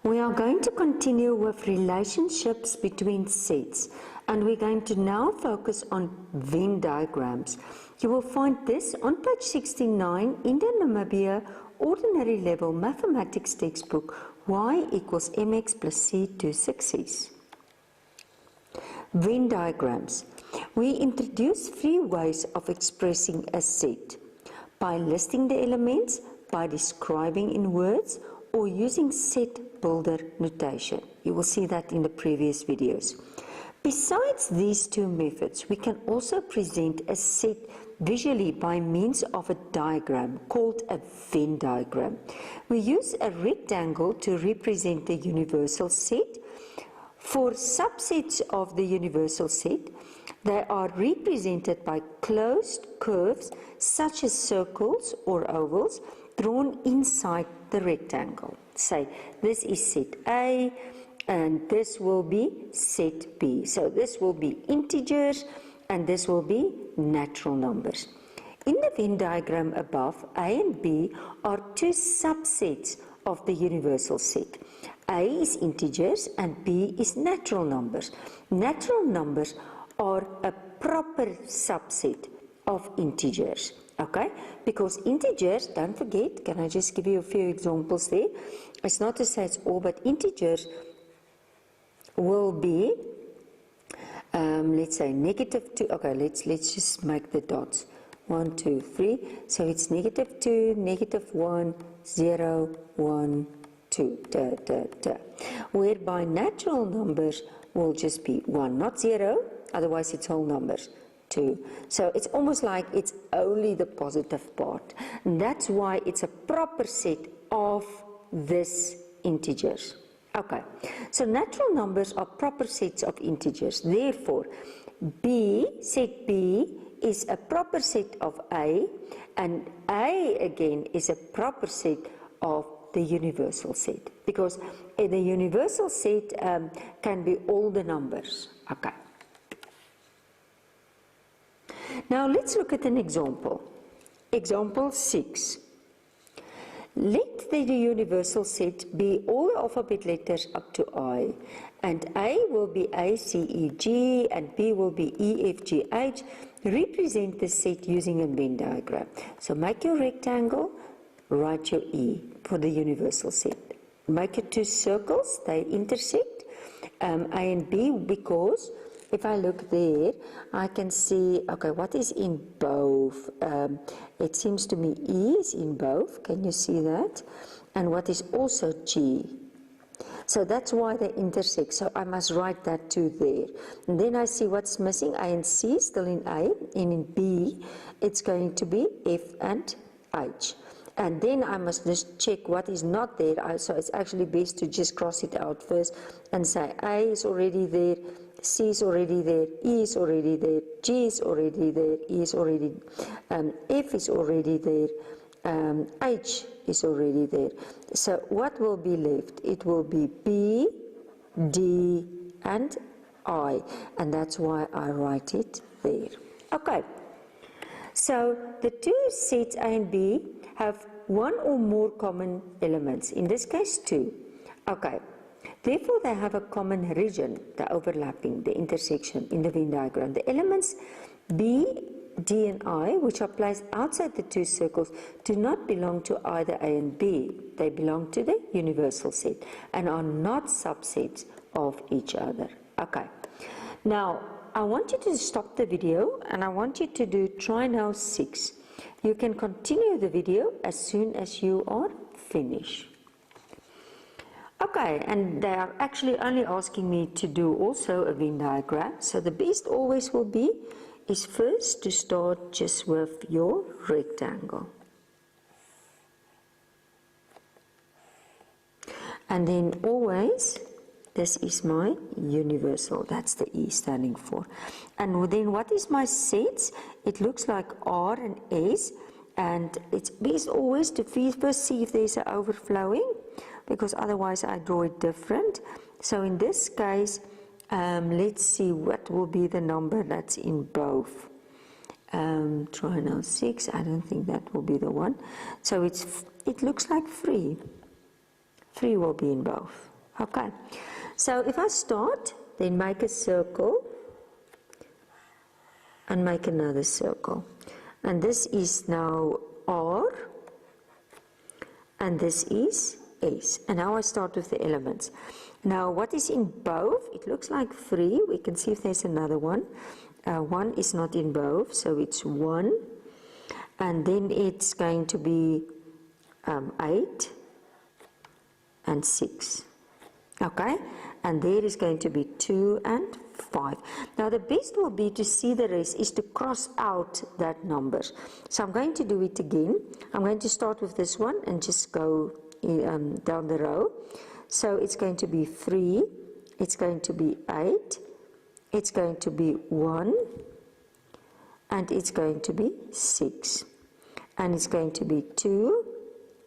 We are going to continue with relationships between sets, and we're going to now focus on Venn diagrams. You will find this on page 69 in the Namibia Ordinary Level Mathematics textbook, y equals mx plus c to success. Venn diagrams. We introduce three ways of expressing a set: by listing the elements, by describing in words, or using set builder notation. You will see that in the previous videos. Besides these two methods, we can also present a set visually by means of a diagram called a Venn diagram. We use a rectangle to represent the universal set. For subsets of the universal set, they are represented by closed curves such as circles or ovals drawn inside the rectangle. Say this is set A and this will be set B. So this will be integers and this will be natural numbers. In the Venn diagram above, A and B are two subsets of the universal set. A is integers and B is natural numbers. Natural numbers are a proper subset of integers. Okay, because integers, don't forget, can I just give you a few examples there? It's not to say it's all, but integers will be, let's say -2, okay, let's just make the dots, 1, 2, 3, so it's -2, -1, 0, 1, 2, whereby natural numbers will just be 1, not 0, otherwise it's whole numbers. 2. So it's almost like it's only the positive part. And that's why it's a proper set of these integers. Okay, so natural numbers are proper sets of integers. Therefore, set B is a proper set of A, and A again is a proper set of the universal set. Because the universal set can be all the numbers. Okay. Now let's look at an example. Example 6. Let the universal set be all the alphabet letters up to I, and A will be A, C, E, G, and B will be E, F, G, H. Represent the set using a Venn diagram. So make your rectangle, write your E for the universal set. Make your two circles, they intersect, A and B, because if I look there, I can see, okay, what is in both? It seems to me E is in both. Can you see that? And what is also G? So that's why they intersect. So I must write that too there. And then I see what's missing. A and C still in A. And in B, it's going to be F and H. And then I must just check what is not there. So it's actually best to just cross it out first and say A is already there, C is already there, E is already there, G is already there, E is already, F is already there, H is already there. So what will be left? It will be B, D, and I, and that's why I write it there. Okay, so the two sets A and B have one or more common elements, in this case 2. Okay. Therefore, they have a common region, the overlapping, the intersection in the Venn diagram. The elements B, D, and I, which are placed outside the two circles, do not belong to either A and B. They belong to the universal set and are not subsets of each other. Okay. Now, I want you to stop the video and I want you to do try now 6. You can continue the video as soon as you are finished. Okay, and they are actually only asking me to do also a Venn diagram. So the best always will be is first to start just with your rectangle. And then always, this is my universal. That's the E standing for. And then what is my sets? It looks like R and S. And it's best always to first see if there's an overflowing, because otherwise I draw it different. So in this case, let's see what will be the number that's in both. Try now 6, I don't think that will be the one. So it looks like 3. 3 will be in both. Okay, so if I start, then make a circle and make another circle. And this is now R, and this is S. And now I start with the elements. Now what is in both? It looks like 3. We can see if there's another one. 1 is not in both, so it's 1. And then it's going to be 8 and 6. Okay, and there is going to be 2 and 5. Now the best will be to see the rest is to cross out that numbers. So I'm going to do it again. I'm going to start with this one and just go down the row. So it's going to be 3, it's going to be 8, it's going to be 1, and it's going to be 6, and it's going to be 2,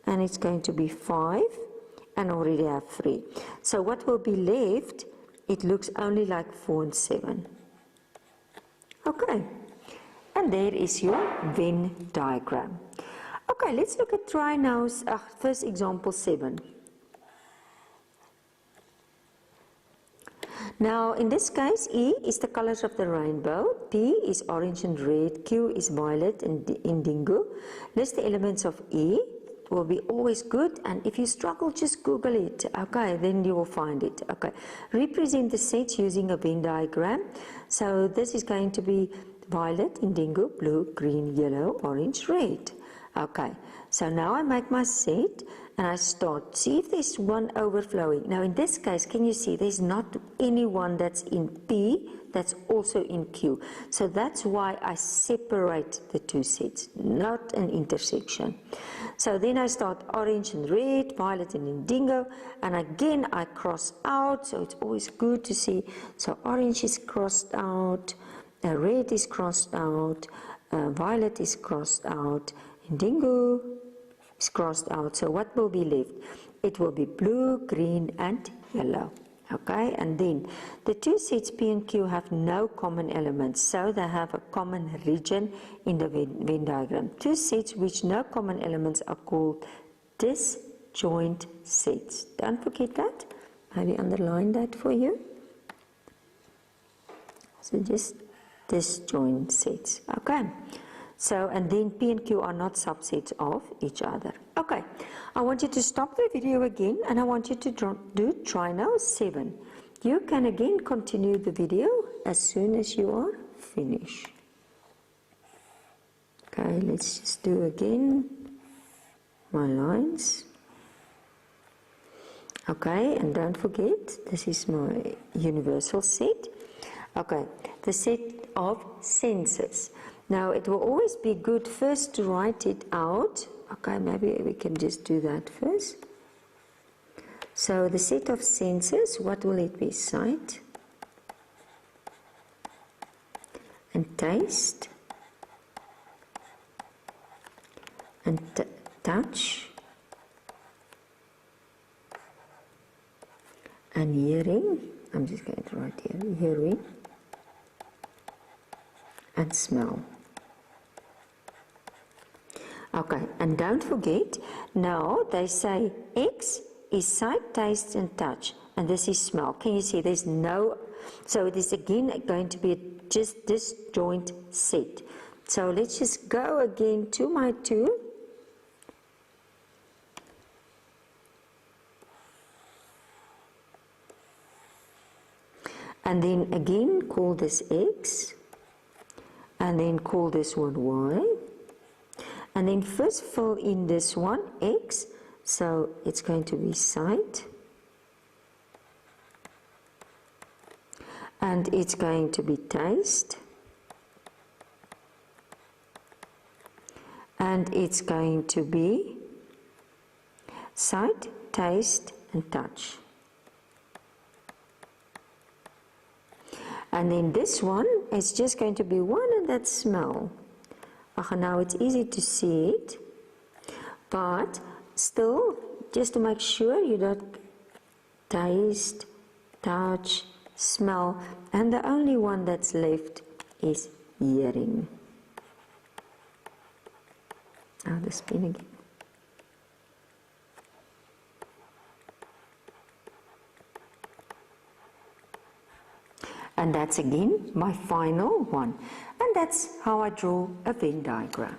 and it's going to be 5, and already have 3. So what will be left, it looks only like 4 and 7. Okay, and there is your Venn diagram. Okay, let's look at try now first example 7. Now in this case, E is the colors of the rainbow, P is orange and red, Q is violet and indigo. List the elements of E. Will be always good, and if you struggle, just Google it. Okay, then you will find it. Okay, represent the sets using a Venn diagram. So this is going to be violet, indigo, blue, green, yellow, orange, red. Okay, so now I make my set and I start. See if there's one overflowing. Now in this case, can you see there's not any one that's in P that's also in Q. So that's why I separate the two sets, not an intersection. So then I start orange and red, violet and indigo, and again I cross out, so it's always good to see. So orange is crossed out, red is crossed out, violet is crossed out, indigo is crossed out. So what will be left? It will be blue, green and yellow. Okay, and then the two sets P and Q have no common elements, so they have a common region in the Venn diagram. Two sets which no common elements are called disjoint sets. Don't forget that. Maybe underline that for you. So just disjoint sets. Okay. So, and then P and Q are not subsets of each other. Okay, I want you to stop the video again and I want you to do try now 7. You can again continue the video as soon as you are finished. Okay, let's just do again my lines. Okay, and don't forget, this is my universal set. Okay, the set of senses. Now, it will always be good first to write it out. Okay, maybe we can just do that first. So, the set of senses, what will it be? Sight and taste and touch and hearing. I'm just going to write here, hearing and smell. Okay, and don't forget, now they say X is sight, taste and touch, and this is smell. Can you see there's no, so it is again going to be just disjoint set. So let's just go again to my 2. And then again call this X, and then call this one Y. And then first fill in this one, X, so it's going to be sight. And it's going to be taste. And it's going to be sight, taste, and touch. And then this one is just going to be 1, and that's smell. Now it's easy to see it, but still, just to make sure you don't taste, touch, smell, and the only one that's left is hearing. Now the spin again. And that's again my final one. And that's how I draw a Venn diagram.